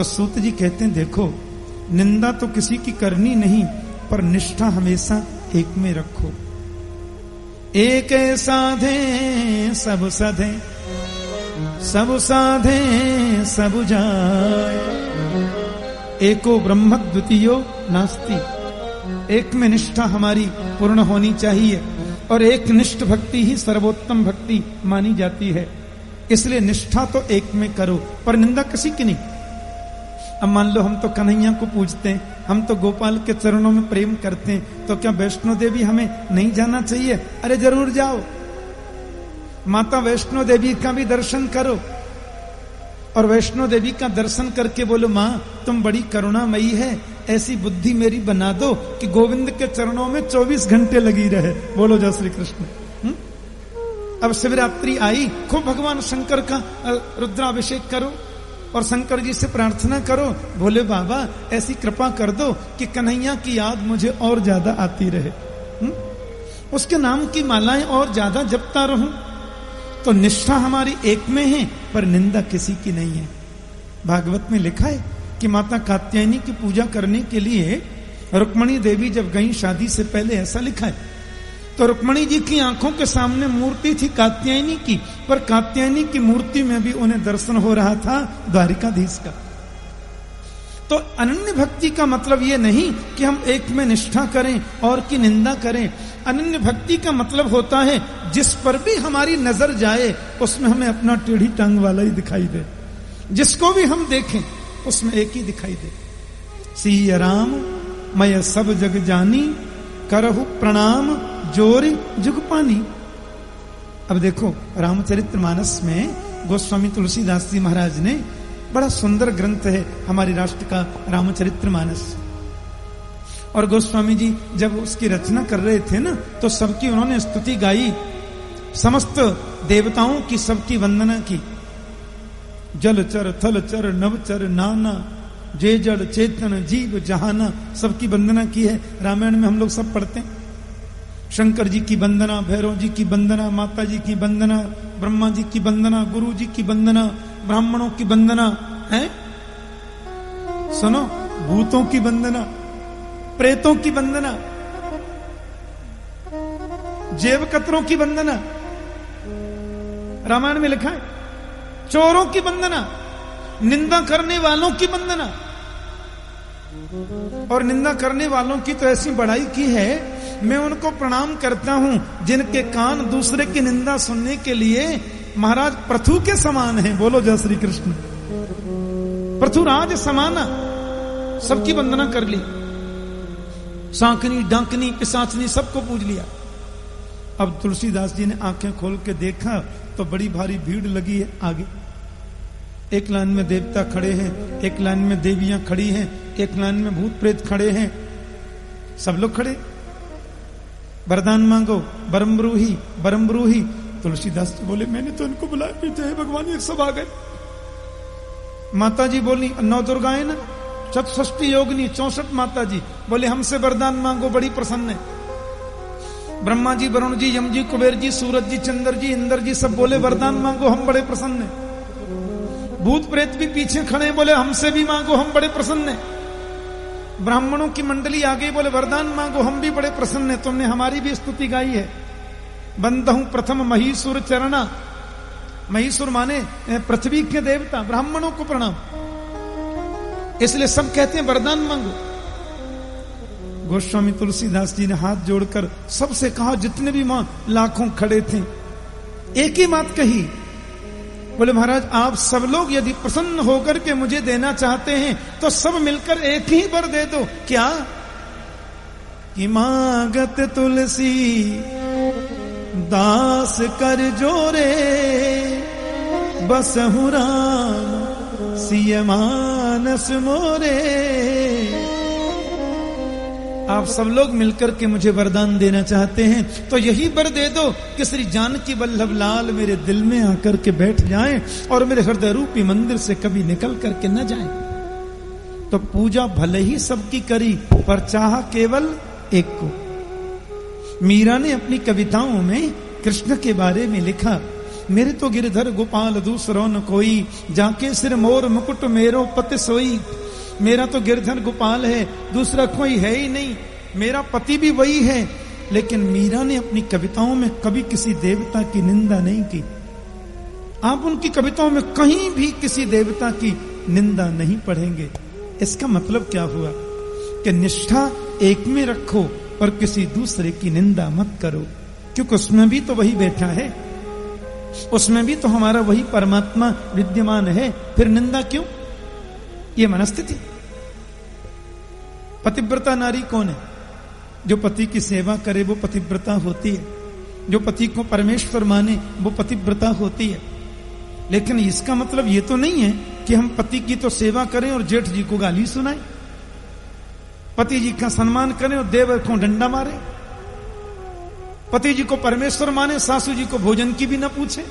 सूत जी कहते हैं, देखो निंदा तो किसी की करनी नहीं, पर निष्ठा हमेशा एक में रखो। एक साधे सब साधे, सब साधे सब जाए। एको ब्रह्म द्वितीयो नास्ति। एक में निष्ठा हमारी पूर्ण होनी चाहिए और एक निष्ठ भक्ति ही सर्वोत्तम भक्ति मानी जाती है। इसलिए निष्ठा तो एक में करो, पर निंदा किसी की नहीं। अब मान लो हम तो कन्हैया को पूजते हैं, हम तो गोपाल के चरणों में प्रेम करते हैं, तो क्या वैष्णो देवी हमें नहीं जाना चाहिए? अरे जरूर जाओ, माता वैष्णो देवी का भी दर्शन करो और वैष्णो देवी का दर्शन करके बोलो, माँ तुम बड़ी करुणामयी है, ऐसी बुद्धि मेरी बना दो कि गोविंद के चरणों में 24 घंटे लगी रहे। बोलो जय श्री कृष्ण। अब शिवरात्रि आई, खूब भगवान शंकर का रुद्राभिषेक करो और शंकर जी से प्रार्थना करो, भोले बाबा ऐसी कृपा कर दो कि कन्हैया की याद मुझे और ज्यादा आती रहे, उसके नाम की मालाएं और ज्यादा जपता रहूं। तो निष्ठा हमारी एक में है, पर निंदा किसी की नहीं है। भागवत में लिखा है कि माता कात्यायनी की पूजा करने के लिए रुक्मणी देवी जब गई शादी से पहले, ऐसा लिखा है। तो रुक्मणी जी की आंखों के सामने मूर्ति थी कात्यायनी की, पर कात्यायनी की मूर्ति में भी उन्हें दर्शन हो रहा था द्वारिकाधीश का। तो अनन्य भक्ति का मतलब ये नहीं कि हम एक में निष्ठा करें और की निंदा करें। अनन्य भक्ति का मतलब होता है जिस पर भी हमारी नजर जाए उसमें हमें अपना टेढ़ी टांग वाला ही दिखाई दे, जिसको भी हम देखें उसमें एक ही दिखाई दे। सिया राम मैं सब जग जानी, करहु प्रणाम जोरी जुग पानी। अब देखो रामचरितमानस में गोस्वामी तुलसीदास जी महाराज ने, बड़ा सुंदर ग्रंथ है हमारे राष्ट्र का रामचरितमानस, और गोस्वामी जी जब उसकी रचना कर रहे थे ना, तो सबकी उन्होंने स्तुति गाई, समस्त देवताओं की सबकी वंदना की। जल चर थल चर नव चर नाना, जे जड़ चेतन जीव जहाना, सबकी वंदना की है। रामायण में हम लोग सब पढ़ते हैं। शंकर जी की वंदना, भैरव जी की वंदना, माता जी की वंदना, ब्रह्मा जी की वंदना, गुरु जी की वंदना, ब्राह्मणों की वंदना है, सुनो भूतों की वंदना, प्रेतों की वंदना, जेवकतरों की वंदना, रामायण में लिखा है। चोरों की वंदना, निंदा करने वालों की वंदना। और निंदा करने वालों की तो ऐसी बढ़ाई की है, मैं उनको प्रणाम करता हूं जिनके कान दूसरे की निंदा सुनने के लिए महाराज पृथु के समान हैं। बोलो जय श्री कृष्ण। पृथुराज समाना, सबकी वंदना कर ली, सांकनी डांकनी पिशाचनी सबको पूज लिया। अब तुलसीदास जी ने आंखें खोल के देखा तो बड़ी भारी भीड़ लगी है आगे। एक लाइन में देवता खड़े हैं, एक लाइन में देवियां खड़ी हैं, एक लाइन में भूत प्रेत खड़े हैं, सब लोग खड़े। वरदान मांगो, बरमब्रूही बरमब्रूही। तुलसीदास जी बोले, मैंने तो इनको बुलाया, पीछे है भगवान, ये सब आ गए। माता जी बोली, 9 दुर्गाएं ना, चतुष्टी योगिनी 64 माता जी बोले, हमसे वरदान मांगो, बड़ी प्रसन्न है। ब्रह्मा जी, वरुण जी, यम जी, कुबेर जी, सूरज जी, चंद्र जी, इंद्र जी सब बोले वरदान मांगो, हम बड़े प्रसन्न हैं। भूत प्रेत भी पीछे खड़े, बोले हमसे भी मांगो, हम बड़े प्रसन्न हैं। ब्राह्मणों की मंडली आगे बोले वरदान मांगो, हम भी बड़े प्रसन्न हैं, तुमने हमारी भी स्तुति गाई है। बंदहूं प्रथम महीसुर चरणा, महीसुर माने पृथ्वी के देवता, ब्राह्मणों को प्रणाम, इसलिए सब कहते हैं वरदान मांगो। गोस्वामी तुलसीदास जी ने हाथ जोड़कर सबसे कहा, जितने भी मां लाखों खड़े थे, एक ही बात कही, बोले महाराज आप सब लोग यदि प्रसन्न होकर के मुझे देना चाहते हैं तो सब मिलकर एक ही वर दे दो। क्या कि मांगत तुलसी दास कर जोरे, बसहु राम सिय मानस मोरे। आप सब लोग मिलकर के मुझे वरदान देना चाहते हैं तो यही वर दे दो कि श्री जानकी वल्लभ लाल मेरे दिल में आकर के बैठ जाएं और मेरे हृदय रूपी मंदिर से कभी निकल करके न जाएं। तो पूजा भले ही सबकी करी, पर चाहा केवल एक को। मीरा ने अपनी कविताओं में कृष्ण के बारे में लिखा, मेरे तो गिरधर गोपाल दूसरो न कोई, जाके सिर मोर मुकुट मेरो पति सोई। मेरा तो गिरधर गोपाल है, दूसरा कोई है ही नहीं, मेरा पति भी वही है। लेकिन मीरा ने अपनी कविताओं में कभी किसी देवता की निंदा नहीं की। आप उनकी कविताओं में कहीं भी किसी देवता की निंदा नहीं पढ़ेंगे। इसका मतलब क्या हुआ कि निष्ठा एक में रखो और किसी दूसरे की निंदा मत करो, क्योंकि उसमें भी तो वही बैठा है, उसमें भी तो हमारा वही परमात्मा विद्यमान है। फिर निंदा क्यों? ये मनस्थिति। पतिव्रता नारी कौन है? जो पति की सेवा करे वो पतिव्रता होती है, जो पति को परमेश्वर माने वो पतिव्रता होती है। लेकिन इसका मतलब ये तो नहीं है कि हम पति की तो सेवा करें और जेठ जी को गाली सुनाएं, पति जी का सम्मान करें और देवर को डंडा मारे, पति जी को परमेश्वर माने, सासू जी को भोजन की भी न पूछे।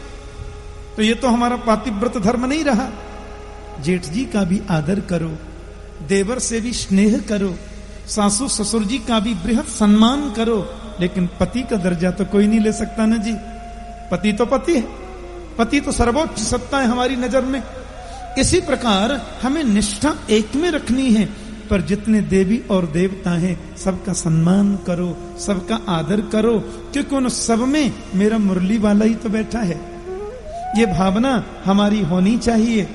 तो ये तो हमारा पातिव्रत धर्म नहीं रहा। जेठ जी का भी आदर करो, देवर से भी स्नेह करो, सासू ससुर जी का भी बृहद सम्मान करो, लेकिन पति का दर्जा तो कोई नहीं ले सकता ना जी। पति तो पति है, पति तो सर्वोच्च सत्ता है हमारी नजर में। इसी प्रकार हमें निष्ठा एक में रखनी है, पर जितने देवी और देवता हैं सबका सम्मान करो, सबका आदर करो, क्योंकि उन सब में मेरा मुरली वाला ही तो बैठा है। ये भावना हमारी होनी चाहिए।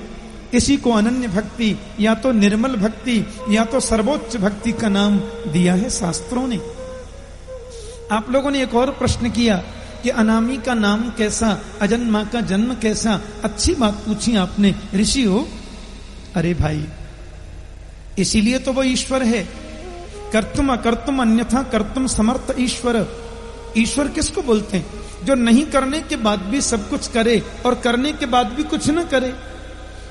इसी को अनन्य भक्ति या तो निर्मल भक्ति या तो सर्वोच्च भक्ति का नाम दिया है शास्त्रों ने। आप लोगों ने एक और प्रश्न किया कि अनामी का नाम कैसा, अजन्मा का जन्म कैसा। अच्छी बात पूछी आपने ऋषि हो। अरे भाई, इसीलिए तो वो ईश्वर है। कर्तुम अकर्तुम अन्यथा कर्तुम समर्थ ईश्वर। ईश्वर किसको बोलते हैं? जो नहीं करने के बाद भी सब कुछ करे और करने के बाद भी कुछ न करे।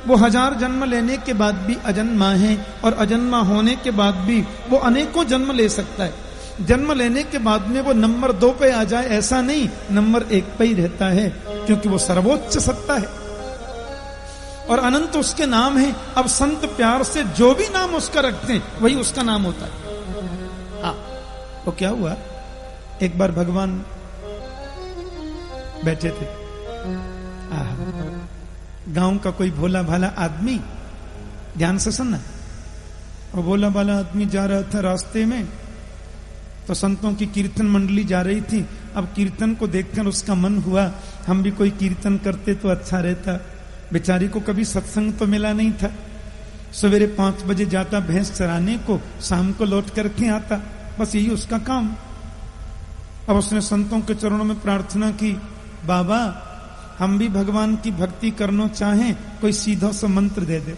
वो 1000 जन्म लेने के बाद भी अजन्मा है और अजन्मा होने के बाद भी वो अनेकों जन्म ले सकता है। जन्म लेने के बाद में वो नंबर 2 पे आ जाए ऐसा नहीं, नंबर 1 पे ही रहता है, क्योंकि वो सर्वोच्च सत्ता है और अनंत उसके नाम है। अब संत प्यार से जो भी नाम उसका रखते हैं वही उसका नाम होता है। हाँ, वो क्या हुआ, एक बार भगवान बैठे थे, गांव का कोई भोला भाला आदमी, ध्यान से सुनना, और भोला भाला आदमी जा रहा था रास्ते में, तो संतों की कीर्तन मंडली जा रही थी। अब कीर्तन को देखकर उसका मन हुआ हम भी कोई कीर्तन करते तो अच्छा रहता। बेचारी को कभी सत्संग तो मिला नहीं था। सवेरे 5 बजे जाता भैंस चराने को, शाम को लौट करके आता, बस यही उसका काम। अब उसने संतों के चरणों में प्रार्थना की, बाबा हम भी भगवान की भक्ति करना चाहें, कोई सीधा सा मंत्र दे दे।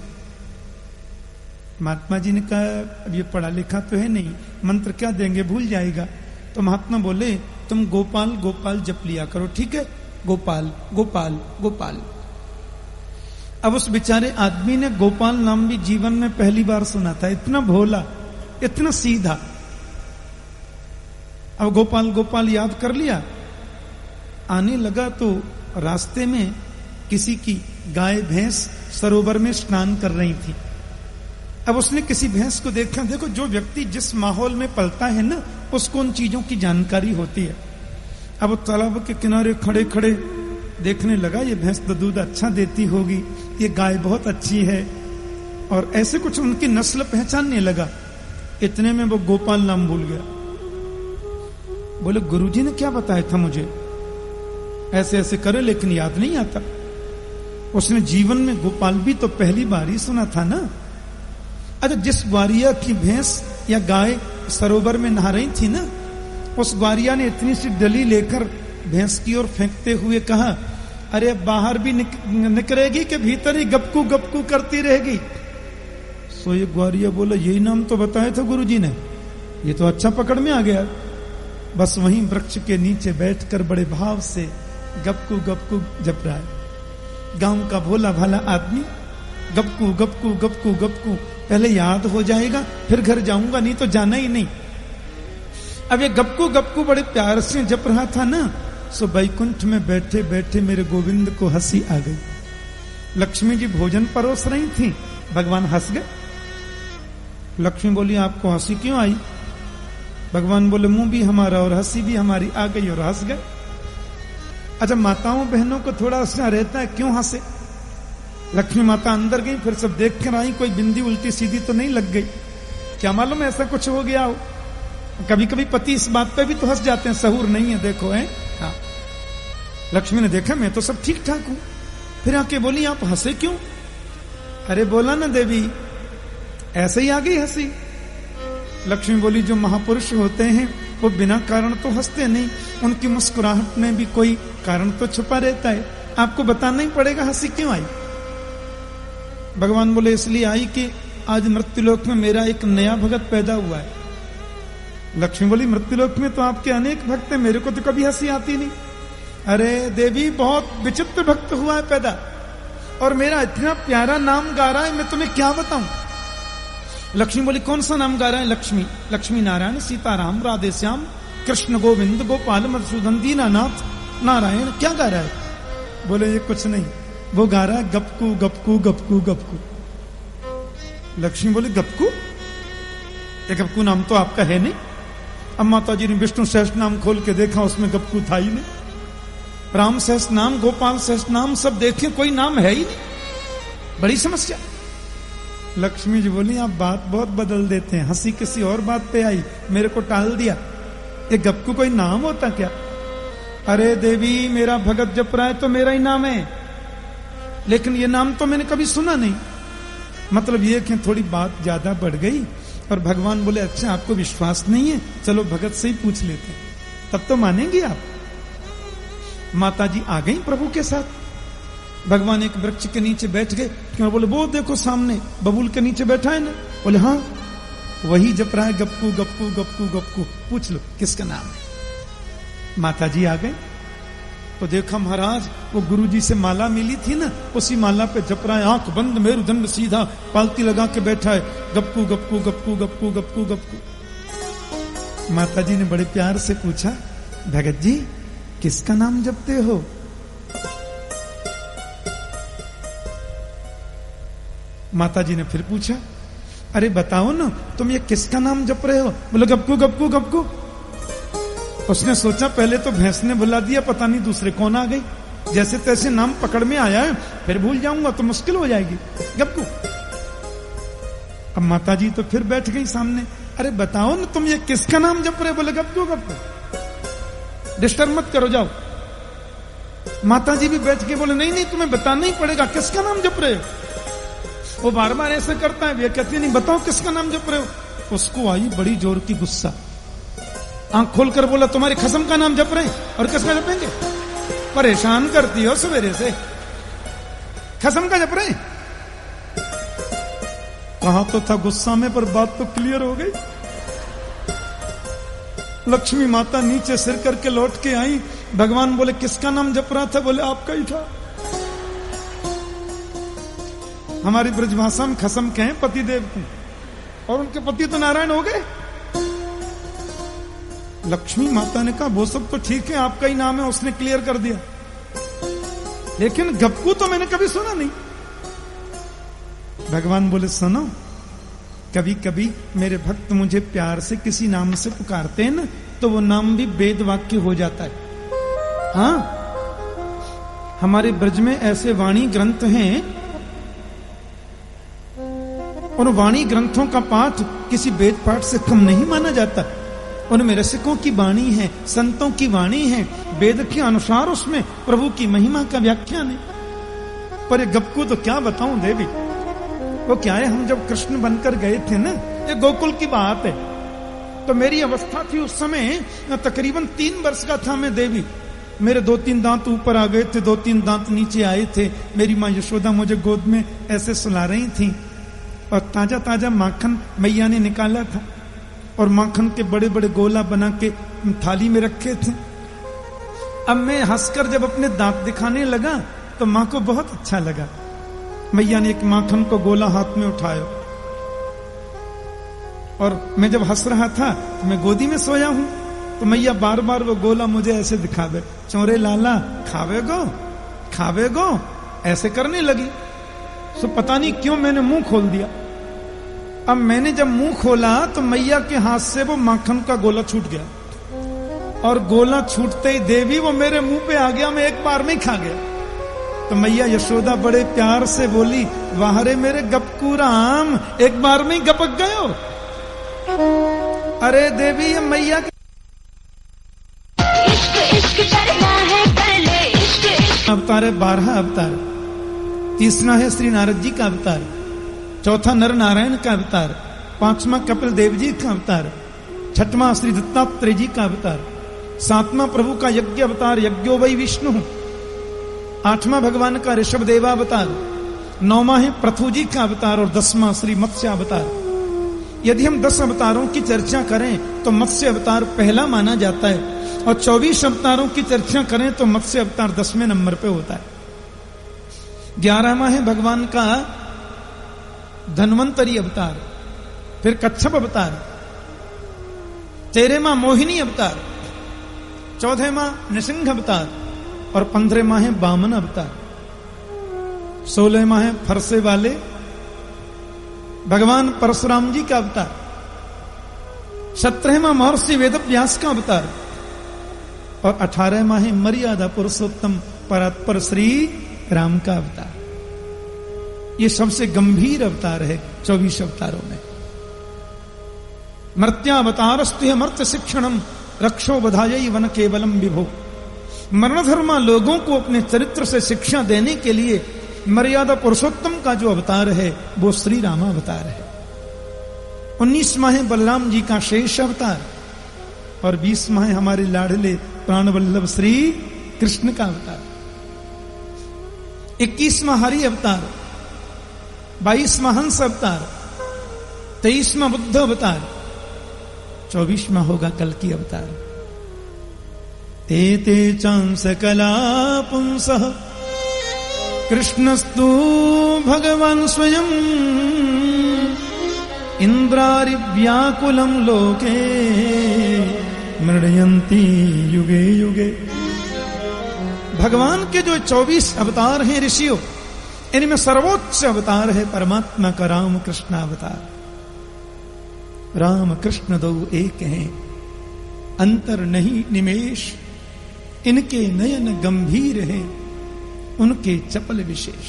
महात्मा जी ने कहा अब ये पढ़ा लिखा तो है नहीं, मंत्र क्या देंगे, भूल जाएगा। तो महात्मा बोले तुम गोपाल गोपाल जप लिया करो, ठीक है, गोपाल गोपाल गोपाल। अब उस बेचारे आदमी ने गोपाल नाम भी जीवन में पहली बार सुना था। इतना भोला, इतना सीधा। अब गोपाल गोपाल याद कर लिया। आने लगा तो रास्ते में किसी की गाय भैंस सरोवर में स्नान कर रही थी। अब उसने किसी भैंस को देखा। देखो, जो व्यक्ति जिस माहौल में पलता है ना, उसको उन चीजों की जानकारी होती है। अब वो तालाब के किनारे खड़े खड़े देखने लगा, ये भैंस तो दूध अच्छा देती होगी, ये गाय बहुत अच्छी है, और ऐसे कुछ उनकी नस्ल पहचानने लगा। इतने में वो गोपाल नाम भूल गया। बोले गुरुजी ने क्या बताया था मुझे, ऐसे ऐसे करे, लेकिन याद नहीं आता। उसने जीवन में गोपाल भी तो पहली बार ही सुना था ना। अच्छा, जिस ग्वारिया की भैंस या गाय सरोवर में नहा रही थी ना, उस ग्वारिया ने इतनी सी डली लेकर भैंस की ओर फेंकते हुए कहा, अरे बाहर भी निकलेगी कि भीतर ही गपकू गपकू करती रहेगी। सो ये ग्वारिया बोला यही नाम तो बताया था गुरुजी ने, ये तो अच्छा पकड़ में आ गया। बस वहीं वृक्ष के नीचे बैठकर बड़े भाव से गपकू गपकू जप रहा है। गांव का भोला भाला आदमी गपकू गपकू गपकू गपकू, पहले याद हो जाएगा फिर घर जाऊंगा, नहीं तो जाना ही नहीं। अब ये गपकू गपकू बड़े प्यार से जप रहा था ना, सो बैकुंठ में बैठे बैठे मेरे गोविंद को हंसी आ गई। लक्ष्मी जी भोजन परोस रही थी, भगवान हंस गए। लक्ष्मी बोली आपको हंसी क्यों आई? भगवान बोले मुंह भी हमारा और हंसी भी हमारी आ गई और हंस गए। अच्छा, माताओं बहनों को थोड़ा सा रहता है क्यों हंसे। लक्ष्मी माता अंदर गई, फिर सब देख कर आई, कोई बिंदी उल्टी सीधी तो नहीं लग गई, क्या मालूम ऐसा कुछ हो गया हो। कभी कभी पति इस बात पे भी तो हंस जाते हैं, सहूर नहीं है देखो है। हाँ, लक्ष्मी ने देखा मैं तो सब ठीक ठाक हूं, फिर आके बोली आप हंसे क्यों। अरे बोला ना देवी, ऐसे ही आ गई हंसी। लक्ष्मी बोली जो महापुरुष होते हैं वो बिना कारण तो हंसते नहीं, उनकी मुस्कुराहट में भी कोई कारण तो छुपा रहता है, आपको बताना ही पड़ेगा हंसी क्यों आई। भगवान बोले इसलिए आई कि आज मृत्युलोक में मेरा एक नया भगत पैदा हुआ है। लक्ष्मी बोली मृत्युलोक में तो आपके अनेक भक्त हैं, मेरे को तो कभी हंसी आती नहीं। अरे देवी, बहुत विचित्र भक्त हुआ है पैदा, और मेरा इतना प्यारा नाम गा रहा है, मैं तुम्हें क्या बताऊं। लक्ष्मी बोली कौन सा नाम गा रहा है। लक्ष्मी, लक्ष्मी नारायण सीताराम राधे श्याम कृष्ण गोविंद गोपाल मधुसूदन दीनानाथ नारायण, क्या गा रहा है। बोले ये कुछ नहीं, वो गा रहा है गपकू गपकू गपकू गपकू। लक्ष्मी बोली गपकू, ये गपकू नाम तो आपका है नहीं। अब माता जी ने विष्णु सहस्त्र नाम खोल के देखा, उसमें गपकू था ही नहीं। राम सहस्त्र नाम, गोपाल सहस्त्र नाम सब देखे, कोई नाम है ही नहीं, बड़ी समस्या। लक्ष्मी जी बोली आप बात बहुत बदल देते हैं, हंसी किसी और बात पे आई, मेरे को टाल दिया। ये गपकू कोई नाम होता क्या। अरे देवी, मेरा भगत जप रहा है तो मेरा ही नाम है, लेकिन ये नाम तो मैंने कभी सुना नहीं। मतलब ये कि थोड़ी बात ज्यादा बढ़ गई, और भगवान बोले अच्छा आपको विश्वास नहीं है, चलो भगत से ही पूछ लेते हैं, तब तो मानेंगे आप। माता जी आ गई प्रभु के साथ। भगवान एक वृक्ष के नीचे बैठ गए, क्यों। बोले वो देखो सामने बबूल के नीचे बैठा है ना। बोले हाँ, वही जप रहा है गपकू गपकू गपकू गपकू, पूछ लो किसका नाम है। माता जी आ गए तो देखा महाराज वो गुरुजी से माला मिली थी ना, उसी माला पे जप रहा है, आंख बंद मेरुदंड सीधा पालती लगा के बैठा है, गपकू गपकू गपकू गपकू गपकू गपकू। माता जी ने बड़े प्यार से पूछा भगत जी किसका नाम जपते हो। माता जी ने फिर पूछा अरे बताओ ना तुम ये किसका नाम जप रहे हो। बोले गपकू गपकू गपकू। उसने सोचा पहले तो भैंस ने बुला दिया, पता नहीं दूसरे कौन आ गई, जैसे तैसे नाम पकड़ में आया है, फिर भूल जाऊंगा तो मुश्किल हो जाएगी, गपकू। अब माता जी तो फिर बैठ गई सामने, अरे बताओ ना तुम ये किसका नाम जप रहे। बोले गपकू गपकू, डिस्टर्ब मत करो जाओ। माता जी भी बैठ के बोले नहीं नहीं तुम्हें बताना ही पड़ेगा किसका नाम जप रहे हो। वो बार बार ऐसे करता है, वे कहती नहीं बताओ किसका नाम जप रहे हो। उसको आई बड़ी जोर की गुस्सा, आंख खोलकर बोला तुम्हारी खसम का नाम जप रहे हैं और किसका जपेंगे, परेशान करती हो सवेरे से, खसम का जप रहे हैं। कहा तो था गुस्सा में, पर बात तो क्लियर हो गई। लक्ष्मी माता नीचे सिर करके लौट के आई। भगवान बोले किसका नाम जप रहा था। बोले आपका ही था। हमारी ब्रजभाषा में खसम कहें पतिदेव को, और उनके पति तो नारायण हो गए। लक्ष्मी माता ने कहा वो सब तो ठीक है, आपका ही नाम है, उसने क्लियर कर दिया, लेकिन गपकू तो मैंने कभी सुना नहीं। भगवान बोले सुनो, कभी कभी मेरे भक्त मुझे प्यार से किसी नाम से पुकारते हैं ना, तो वो नाम भी वेद वाक्य हो जाता है। हाँ, हमारे ब्रज में ऐसे वाणी ग्रंथ हैं, और वाणी ग्रंथों का पाठ किसी वेद पाठ से कम नहीं माना जाता। उनमें रसिकों की वाणी है, संतों की वाणी है, वेद के अनुसार उसमें प्रभु की महिमा का व्याख्यान है। पर ये गपकू तो क्या बताऊं देवी, वो क्या है, हम जब कृष्ण बनकर गए थे ना, ये गोकुल की बात है, तो मेरी अवस्था थी उस समय तकरीबन 3 वर्ष का था मैं देवी। मेरे 2-3 दांत ऊपर आ गए थे, 2-3 दांत नीचे आए थे। मेरी माँ यशोदा मुझे गोद में ऐसे सुला रही थी, और ताजा ताजा माखन मैया ने निकाला था, और माखन के बड़े बड़े गोला बना के थाली में रखे थे। अब मैं हंसकर जब अपने दांत दिखाने लगा तो माँ को बहुत अच्छा लगा। मैया ने एक माखन को गोला हाथ में उठाया, और मैं जब हंस रहा था तो मैं गोदी में सोया हूं, तो मैया बार बार वो गोला मुझे ऐसे दिखा दे, चौरे लाला खावे गो ऐसे करने लगी। सो पता नहीं क्यों मैंने मुंह खोल दिया। अब मैंने जब मुंह खोला तो मैया के हाथ से वो माखन का गोला छूट गया, और गोला छूटते ही देवी वो मेरे मुंह पे आ गया, मैं एक बार में खा गया। तो मैया यशोदा बड़े प्यार से बोली, वाह रे मेरे गपकू राम, एक बार में ही गपक गए हो। अरे देवी ये मैया अवतार है, 12 अवतार। तीसरा है श्री नारद जी का अवतार, चौथा नर नारायण का अवतार, पांचवा कपिल देव जी का अवतार, छठवां श्री दत्तात्रेय जी का अवतार, सातवां प्रभु का यज्ञ अवतार यज्ञो वै विष्णु, आठवां भगवान का ऋषभ देवावतार, नौवां है पृथु जी का अवतार और 10वां श्री मत्स्य अवतार। यदि हम 10 अवतारों की चर्चा करें तो मत्स्य अवतार पहला माना जाता है, और 24 अवतारों की चर्चा करें तो मत्स्य अवतार 10वें नंबर पे होता है। 11वां है भगवान का धन्वंतरी अवतार, फिर कच्छप अवतार, 13वां मोहिनी अवतार, 14वां नृसिंह अवतार और 15वां है वामन अवतार, 16वां है फरसे वाले भगवान परशुराम जी का अवतार, 17वां महर्षि वेदव्यास का अवतार और 18वां है मर्यादा पुरुषोत्तम परात्पर श्री राम का अवतार। ये सबसे गंभीर अवतार है 24 अवतारों में। मर्त्यावतारस्तु मर्त्य शिक्षणम रक्षो बधाई वन केवलम विभो। मरणधर्मा लोगों को अपने चरित्र से शिक्षा देने के लिए मर्यादा पुरुषोत्तम का जो अवतार है वो श्री राम अवतार है। 19वां है बलराम जी का शेष अवतार और 20वां है हमारे लाडले प्राण वल्लभ श्री कृष्ण का अवतार। 21वां हरि अवतार, 22वां हंस अवतार, 23वां बुद्ध अवतार, 24वां होगा कल्कि अवतार। ते ते चांस कला पुंसः कृष्णस्तु भगवान स्वयं इंद्रारि व्याकुलम लोके मृडयन्ति युगे युगे। भगवान के जो 24 अवतार हैं ऋषियों, इनमें सर्वोच्च अवतार है परमात्मा का राम कृष्ण अवतार। राम कृष्ण दो एक हैं, अंतर नहीं निमेष, इनके नयन गंभीर हैं, उनके चपल विशेष।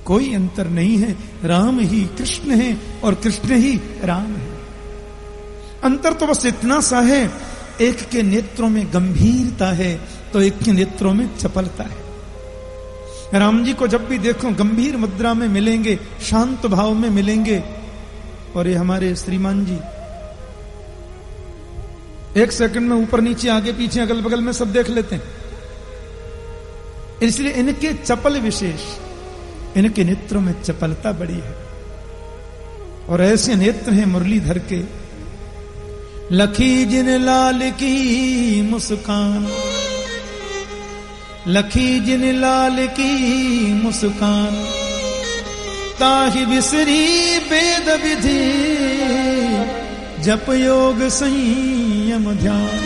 कोई अंतर नहीं है, राम ही कृष्ण है और कृष्ण ही राम है। अंतर तो बस इतना सा है, एक के नेत्रों में गंभीरता है तो एक के नेत्रों में चपलता है। राम जी को जब भी देखो गंभीर मुद्रा में मिलेंगे, शांत भाव में मिलेंगे, और ये हमारे श्रीमान जी 1 सेकंड में ऊपर नीचे आगे पीछे अगल बगल में सब देख लेते हैं। इसलिए इनके चपल विशेष, इनके नेत्रों में चपलता बड़ी है। और ऐसे नेत्र हैं मुरलीधर के, लखी जिन लाल की मुस्कान, लखी जिन लाल की मुस्कान, ताहि बिसरी वेद विधि, जप योग संयम ध्यान,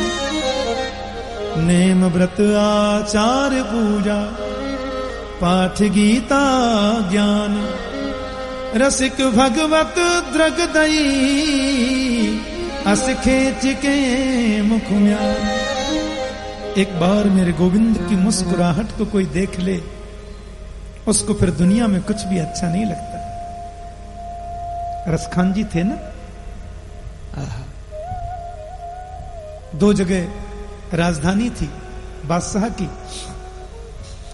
नेम व्रत आचार पूजा, पाठ गीता ज्ञान, रसिक भगवत द्रग दई, अस खेच के मुख म्यान। एक बार मेरे गोविंद की मुस्कुराहट को कोई देख ले, उसको फिर दुनिया में कुछ भी अच्छा नहीं लगता। रसखान जी थे ना, 2 जगह राजधानी थी बादशाह की,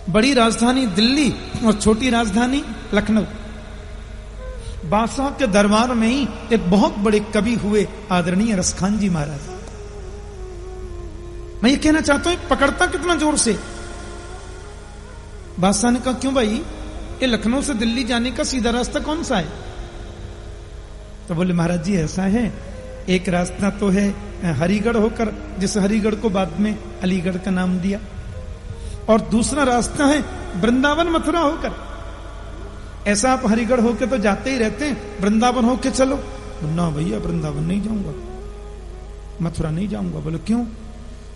बड़ी राजधानी दिल्ली और छोटी राजधानी लखनऊ। बादशाह के दरबार में ही एक बहुत बड़े कवि हुए आदरणीय रसखान जी महाराज। मैं ये कहना चाहता हूं पकड़ता कितना जोर से। बादशाह ने कहा क्यों भाई, ये लखनऊ से दिल्ली जाने का सीधा रास्ता कौन सा है? तो बोले महाराज जी ऐसा है, एक रास्ता तो है हरिगढ़ होकर, जिस हरिगढ़ को बाद में अलीगढ़ का नाम दिया, और दूसरा रास्ता है वृंदावन मथुरा होकर। ऐसा आप हरिगढ़ होके तो जाते ही रहते हैं, वृंदावन होके चलो। ना भैया वृंदावन नहीं जाऊंगा, मथुरा नहीं जाऊंगा। बोले क्यों?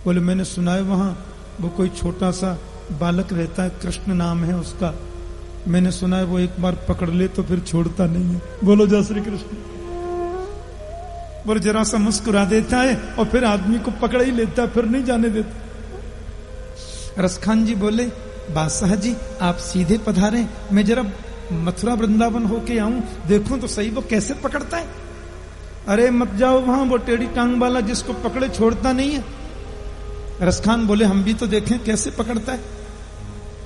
बोले मैंने सुना है वहां वो कोई छोटा सा बालक रहता है, कृष्ण नाम है उसका, मैंने सुना है वो एक बार पकड़ ले तो फिर छोड़ता नहीं है। बोलो जय श्री कृष्ण। बोले जरा सा मुस्कुरा देता है और फिर आदमी को पकड़ ही लेता है, फिर नहीं जाने देता। रसखान जी बोले बादशाह जी आप सीधे पधारे, मैं जरा मथुरा वृंदावन होके आऊं, देखूं तो सही वो कैसे पकड़ता है। अरे मत जाओ वहां, वो टेढ़ी टांग वाला जिसको पकड़े छोड़ता नहीं है। रसखान बोले हम भी तो देखें कैसे पकड़ता है।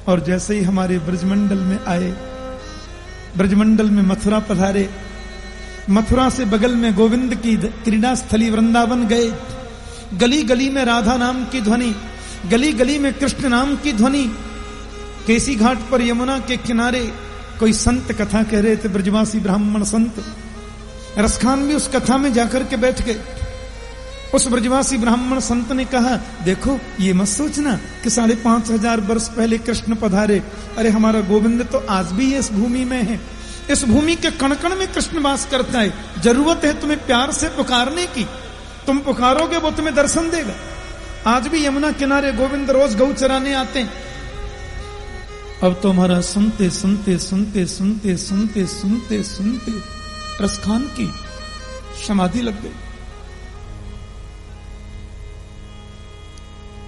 और जैसे ही हमारे ब्रजमंडल में आए, ब्रजमंडल में मथुरा पधारे, मथुरा से बगल में गोविंद की क्रीड़ा स्थली वृंदावन गए। गली गली में राधा नाम की ध्वनि, गली गली में कृष्ण नाम की ध्वनि। केसी घाट पर यमुना के किनारे कोई संत कथा कह रहे थे, ब्रजवासी ब्राह्मण संत। रसखान भी उस कथा में जाकर के बैठ गए। उस ब्रजवासी ब्राह्मण संत ने कहा देखो ये मत सोचना कि 5,500 वर्ष पहले कृष्ण पधारे। अरे हमारा गोविंद तो आज भी इस भूमि में है, इस भूमि के कण कण में कृष्ण वास करता है। जरूरत है तुम्हें प्यार से पुकारने की, तुम पुकारोगे वो तुम्हें दर्शन देगा। आज भी यमुना किनारे गोविंद रोज गौ चराने आते हैं। अब तो हमारा सुनते सुनते सुनते सुनते सुनते सुनते सुनते रसखान की समाधि लग गई।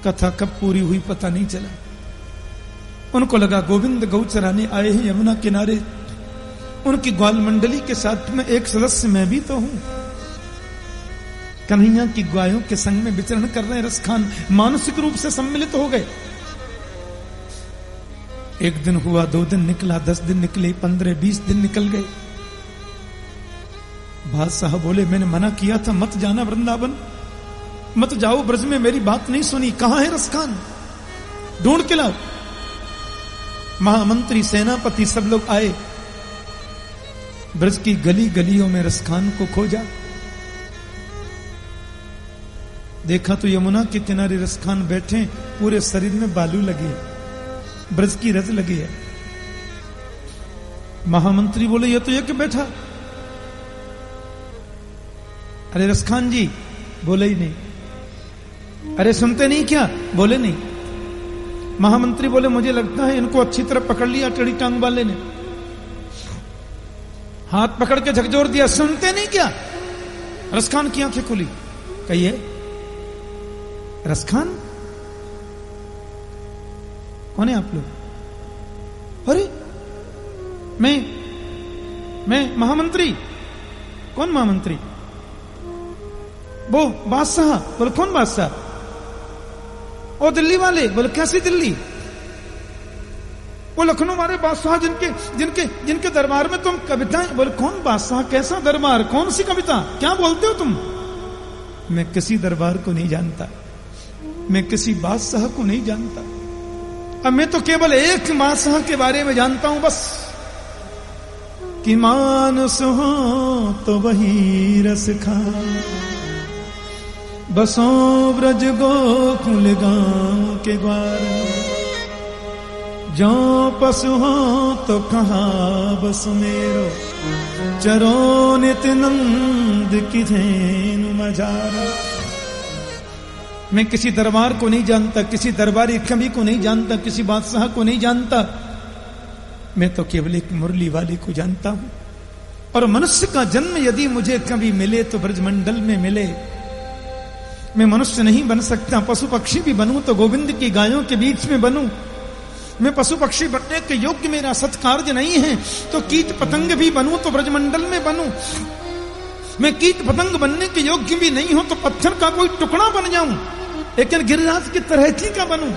कथा कब पूरी हुई पता नहीं चला। उनको लगा गोविंद गौ चराने आए हैं यमुना किनारे, उनकी ग्वाल मंडली के साथ में एक सदस्य मैं भी तो हूं। कन्हैया की ग्वायों के संग में विचरण कर रहे रसखान मानसिक रूप से सम्मिलित हो गए। एक दिन हुआ, 2 दिन निकला, 10 दिन निकले, 15-20 दिन निकल गए। बादशाह बोले मैंने मना किया था मत जाना वृंदावन, मत जाओ ब्रज में, मेरी बात नहीं सुनी। कहां है रसखान, ढूंढ के लाओ। महामंत्री सेनापति सब लोग आए, ब्रज की गली गलियों में रसखान को खोजा। देखा तो यमुना के किनारे रसखान बैठे, पूरे शरीर में बालू लगी है, ब्रज की रज लगी है। महामंत्री बोले ये तो ये कि बैठा। अरे रसखान जी, बोले ही नहीं। अरे सुनते नहीं क्या, बोले नहीं। महामंत्री बोले मुझे लगता है इनको अच्छी तरह पकड़ लिया टेढ़ी टांग वाले ने, हाथ पकड़ के झकझोर दिया। सुनते नहीं क्या। रसखान की आंखें खुली, कहिए रसखान कौन है आप लोग। अरे मैं महामंत्री। कौन महामंत्री। वो बादशाह। बोले कौन बादशाह। ओ दिल्ली वाले। बोले कैसी दिल्ली। वो लखनऊ वाले बादशाह जिनके जिनके जिनके दरबार में तुम कविताएं। बोले कौन बादशाह, कैसा दरबार, कौन सी कविता, क्या बोलते हो तुम। मैं किसी दरबार को नहीं जानता, मैं किसी बादशाह को नहीं जानता। अब मैं तो केवल एक बादशाह के बारे में जानता हूं बस, कि मानस हो तो वही रस खा, बसो ब्रज गोकुल गांव के द्वार, जो पशु हो तो कहा बस मेरो, चरो नित्य नंद की धेनु मजार। मैं किसी दरबार को नहीं जानता, किसी दरबारी कवि को नहीं जानता, किसी बादशाह को नहीं जानता। मैं तो केवल एक मुरली वाले को जानता हूं। और मनुष्य का जन्म यदि मुझे कभी मिले तो ब्रजमंडल में मिले। मैं मनुष्य नहीं बन सकता, पशु पक्षी भी बनूं तो गोविंद की गायों के बीच में बनूं। मैं पशु पक्षी बनने के योग्य मेरा सत्कार्य नहीं है, तो कीट पतंग भी बनूं तो ब्रजमंडल में बनूं। मैं कीट पतंग बनने के योग्य भी नहीं हूं तो पत्थर का कोई टुकड़ा बन जाऊं, लेकिन गिरिराज की तरह का बनूं,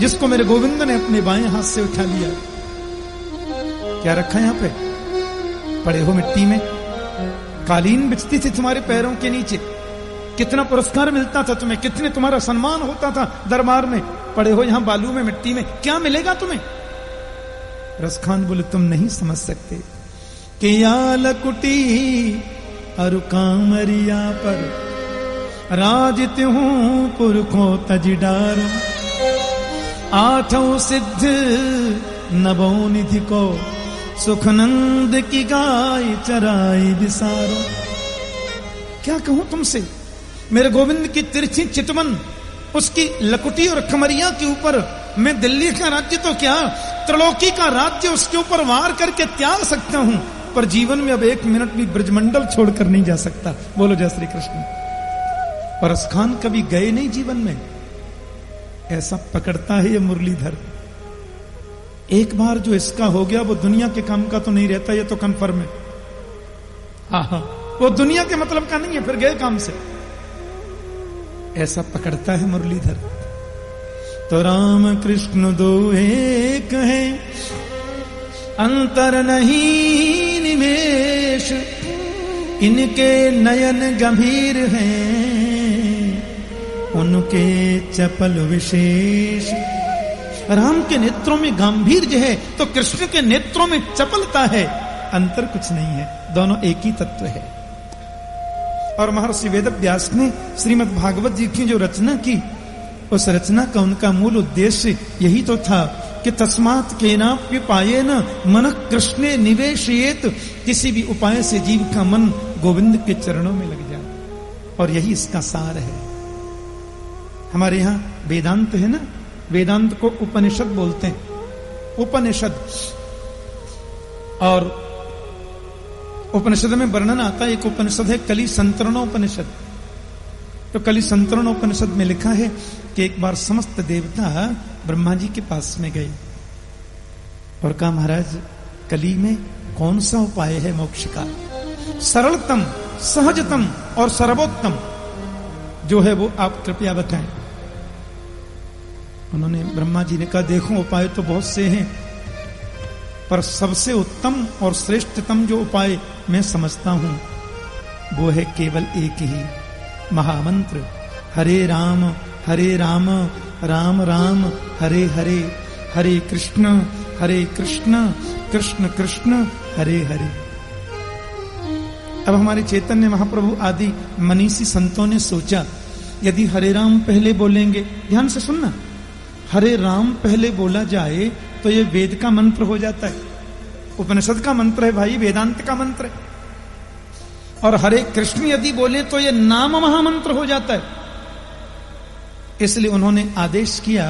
जिसको मेरे गोविंद ने अपने बाएं हाथ से उठा लिया। क्या रखा यहां पे, पड़े हो मिट्टी में, कालीन बिछती थी तुम्हारे पैरों के नीचे, कितना पुरस्कार मिलता था तुम्हें, कितने तुम्हारा सम्मान होता था दरबार में। पड़े हो यहां बालू में, मिट्टी में, क्या मिलेगा तुम्हें। रसखान बोले तुम नहीं समझ सकते कि लकुटी अरु कामरिया पर राजित हूं पुरखो तजडारो, आठों सिद्ध नवो निधि को सुखनंद की गाय चराई बिसारो। क्या कहूं तुमसे, मेरे गोविंद की तिरछी चितवन, उसकी लकुटी और खमरिया के ऊपर मैं दिल्ली का राज्य तो क्या, त्रिलोकी का राज्य उसके ऊपर वार करके त्याग सकता हूं। पर जीवन में अब 1 मिनट भी ब्रजमंडल छोड़कर नहीं जा सकता। बोलो जय श्री कृष्ण। परसखान कभी गए नहीं जीवन में, ऐसा पकड़ता है ये मुरलीधर। एक बार जो इसका हो गया वो दुनिया के काम का तो नहीं रहता, ये तो कन्फर्म है। हाँ, वो दुनिया के मतलब का नहीं है, फिर गए काम से। ऐसा पकड़ता है मुरलीधर। तो राम कृष्ण दो एक है, अंतर नहीं निमेष, इनके नयन गंभीर हैं, उनके चपल विशेष। राम के नेत्रों में गांभीर्य है तो कृष्ण के नेत्रों में चपलता है, अंतर कुछ नहीं है, दोनों एक ही तत्व है। और महर्षि वेदव्यास ने श्रीमद् भागवत जी की जो रचना की, उस रचना का उनका मूल उद्देश्य यही तो था कि तस्मात् केनाप्युपायेन मनः कृष्णे निवेशयेत, किसी भी उपाय से जीव का मन गोविंद के चरणों में लग जाए। और यही इसका सार है। हमारे यहां वेदांत है ना, वेदांत को उपनिषद बोलते हैं। उपनिषद, और उपनिषद में वर्णन आता है। एक उपनिषद है कलि संतरणोपनिषद। तो कलि संतरणोपनिषद में लिखा है कि एक बार समस्त देवता ब्रह्मा जी के पास में गए और कहा, महाराज कली में कौन सा उपाय है मोक्ष का, सरलतम, सहजतम और सर्वोत्तम जो है वो आप कृपया बताएं। उन्होंने, ब्रह्मा जी ने कहा, देखो उपाय तो बहुत से हैं, पर सबसे उत्तम और श्रेष्ठतम जो उपाय मैं समझता हूं वो है केवल एक ही महामंत्र, हरे राम राम राम हरे हरे, हरे कृष्ण कृष्ण कृष्ण हरे हरे। अब हमारे चैतन्य महाप्रभु आदि मनीषी संतों ने सोचा, यदि हरे राम पहले बोलेंगे, ध्यान से सुनना, हरे राम पहले बोला जाए तो ये वेद का मंत्र हो जाता है, उपनिषद का मंत्र है भाई, वेदांत का मंत्र है। और हरे कृष्ण यदि बोले तो ये नाम महामंत्र हो जाता है। इसलिए उन्होंने आदेश किया,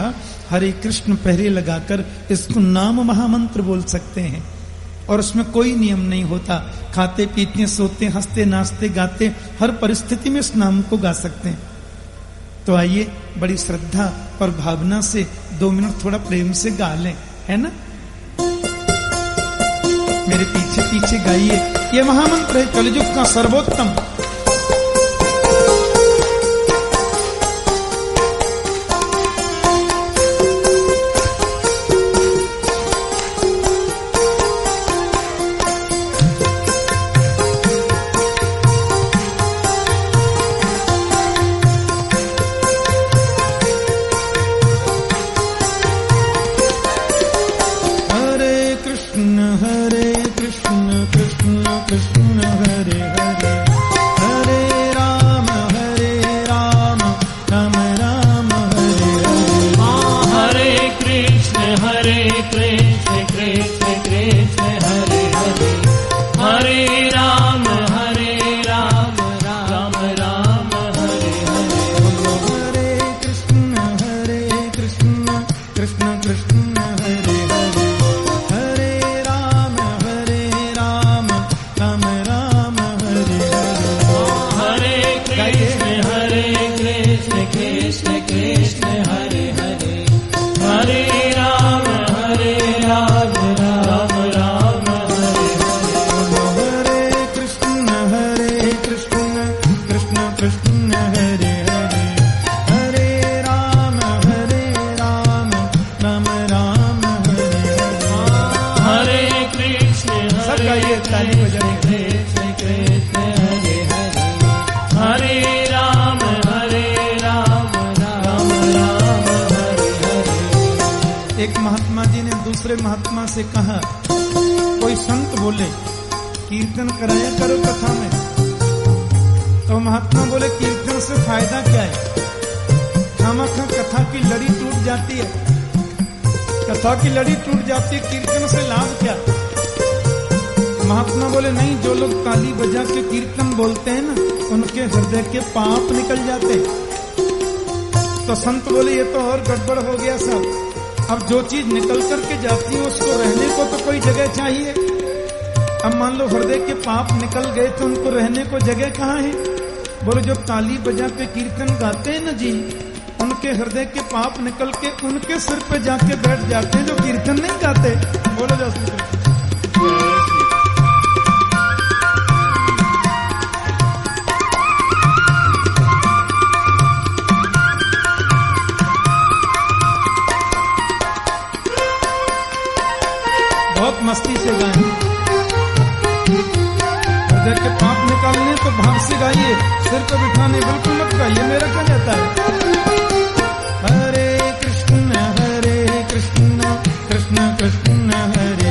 हरे कृष्ण पहले लगाकर इसको नाम महामंत्र बोल सकते हैं, और उसमें कोई नियम नहीं होता। खाते पीते सोते हंसते नाचते गाते हर परिस्थिति में इस नाम को गा सकते हैं। तो आइए बड़ी श्रद्धा और भावना से 2 मिनट थोड़ा प्रेम से गा लें, है ना। मेरे पीछे पीछे गाइए, ये महामंत्र है कलयुग का सर्वोत्तम। महात्मा से कहा, कोई संत बोले कीर्तन कराया करो कथा में। तो महात्मा बोले, कीर्तन से फायदा क्या है, खामखा कथा की लड़ी टूट जाती है, कथा की लड़ी टूट जाती है, कीर्तन से लाभ क्या। महात्मा बोले, नहीं, जो लोग ताली बजा के कीर्तन बोलते हैं ना, उनके हृदय के पाप निकल जाते। तो संत बोले, ये तो और गड़बड़ हो गया सब। अब जो चीज निकल करके जाती है उसको रहने को तो कोई जगह चाहिए। अब मान लो हृदय के पाप निकल गए तो उनको रहने को जगह कहाँ है? बोलो जो ताली बजा के कीर्तन गाते हैं ना जी, उनके हृदय के पाप निकल के उनके सिर पे जाके बैठ जाते हैं जो कीर्तन नहीं गाते। बोलो जय बहुत मस्ती से गाएं। हृदय के पाप निकालने तो भाव से गाइए, सिर को बिठाने बिल्कुल मत गाइए, मेरा क्या जाता है। हरे कृष्ण कृष्ण कृष्ण हरे